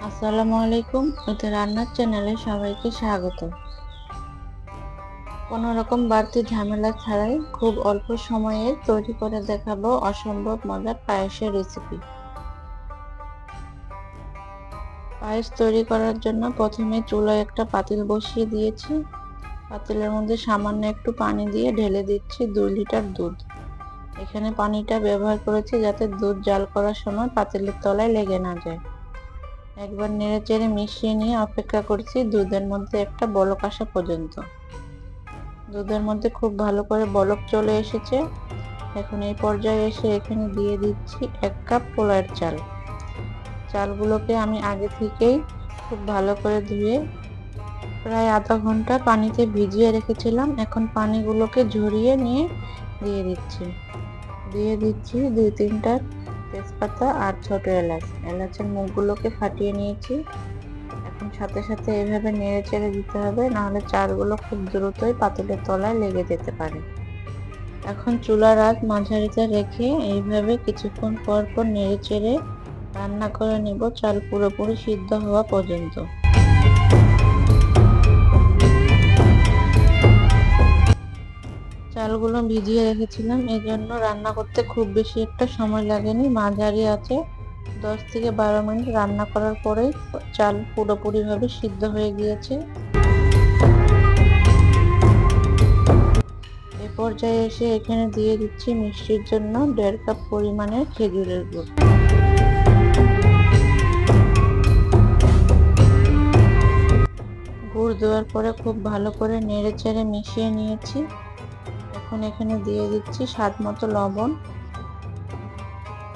আসসালামু আলাইকুম। এটা রান্নার চ্যানেলে সবাইকে স্বাগত। কোনো রকম বাড়তি ঝামেলা ছাড়াই খুব অল্প সময়ে তৈরি করে দেখাবো অসম্ভব মজার পায়েসের রেসিপি। পায়েস তৈরি করার জন্য প্রথমে চুলায় একটা পাতিল বসিয়ে দিয়েছি। পাতিলের মধ্যে সামান্য একটু পানি দিয়ে ঢেলে দিচ্ছি 2 লিটার দুধ। এখানে পানিটা ব্যবহার করেছি যাতে দুধ জাল করার সময় পাতিলের তলায় লেগে না যায়। একবার নেড়েচেড়ে মিশিয়ে নিয়ে অপেক্ষা করছি দুধের মধ্যে একটা বলক আসা পর্যন্ত। দুধের মধ্যে খুব ভালো করে বলক চলে এসেছে। এখন এই পর্যায়ে এসে এখানে দিয়ে দিচ্ছি 1 কাপ পোলার চাল। চালগুলোকে আমি আগে থেকেই খুব ভালো করে ধুয়ে প্রায় আধা ঘন্টা পানিতে ভিজিয়ে রেখেছিলাম। এখন পানিগুলোকে ঝরিয়ে নিয়ে দিয়ে দিচ্ছি 2-3টা তেজপাতা আর ছোট এলাচ। এলাচের মুখগুলোকে ফাটিয়ে নিয়েছি। এখন সাথে সাথে এভাবে নেড়ে চেড়ে দিতে হবে, নাহলে চালগুলো খুব দ্রুতই পাতিলের তলায় লেগে যেতে পারে। এখন চুলার আঁচ মাঝারিতে রেখে এইভাবে কিছুক্ষণ পর পর নেড়ে চেড়ে রান্না করে নেব চাল পুরোপুরি সিদ্ধ হওয়া পর্যন্ত। চালগুলো ভিজিয়ে রেখেছিলাম, এই জন্য রান্না করতে খুব বেশি একটা সময় লাগেনি। মাঝারি আঁচে 10 থেকে 12 মিনিট রান্না করার পরেই চাল পুরোপুরি ভাবে সিদ্ধ হয়ে গিয়েছে। এ পর্যায়ে এসে এখানে দিয়ে দিচ্ছি মিষ্টির জন্য 1.5 কাপ পরিমাণের খেজুরের গুড়। গুড় দেওয়ার পরে খুব ভালো করে নেড়ে চেড়ে মিশিয়ে নিয়েছি। এখন এখানে দিয়ে দিচ্ছি স্বাদ মতো লবণ।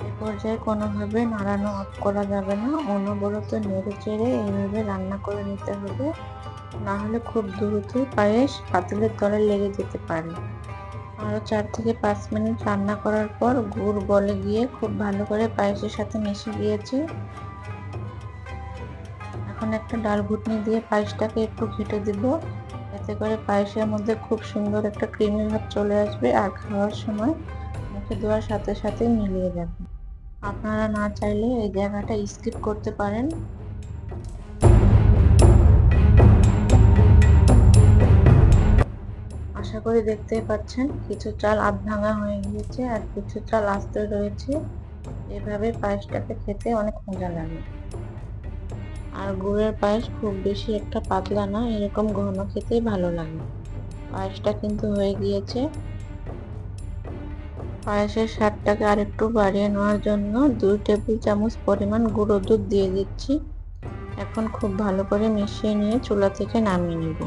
এ পর্যায়ে কোনোভাবে নাড়ানো অফ করা যাবে না, অনবরত নেড়ে চেড়ে এইভাবে রান্না করে নিতে হবে, না হলে খুব দ্রুতই পায়েস পাতিলের তলায় লেগে যেতে পারে। আরও 4 থেকে 5 মিনিট রান্না করার পর গুড় গলে গিয়ে খুব ভালো করে পায়েসের সাথে মিশে গিয়েছে। এখন একটা ডাল ঘুটনি দিয়ে পায়েসটাকে একটু ঘেঁটে দিব, এতে করে পায়েসের মধ্যে খুব সুন্দর একটা ক্রিমি ভাব চলে আসবে আর খাওয়ার সময় মুখে দেওয়ার সাথে সাথে মিলিয়ে যাবে। আপনারা না চাইলে এই জায়গাটা স্কিপ করতে পারেন। আশা করি দেখতেই পাচ্ছেন কিছু চাল আধ ভাঙা হয়ে গিয়েছে আর কিছু চাল আস্তে রয়েছে। এভাবে পায়েসটাকে খেতে অনেক মজা লাগে। আর গুড়ের পায়েস খুব বেশি একটা পাতলা না, এরকম ঘন খেতেই ভালো লাগে। পায়েসটা কিন্তু হয়ে গিয়েছে। পায়েসের স্বাদটাকে আরেকটু বাড়িয়ে নেওয়ার জন্য 2 টেবিল চামচ পরিমাণ গুঁড়ো দুধ দিয়ে দিচ্ছি। এখন খুব ভালো করে মিশিয়ে নিয়ে চুলা থেকে নামিয়ে নেব।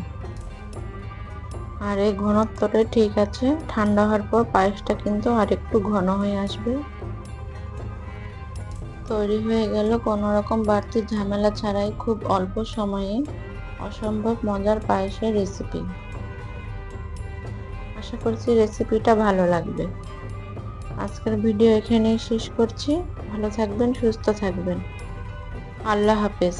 আর এই ঘনত্বটা ঠিক আছে, ঠান্ডা হওয়ার পর পায়েসটা কিন্তু আরেকটু ঘন হয়ে আসবে। তৈরি হয়ে গেল কোনো রকম বাড়তি ঝামেলা ছাড়াই খুব অল্প সময়ে অসম্ভব মজার পায়েসের রেসিপি। আশা করছি রেসিপিটা ভালো লাগবে। আজকের ভিডিও এখানেই শেষ করছি। ভালো থাকবেন, সুস্থ থাকবেন। আল্লাহ হাফেজ।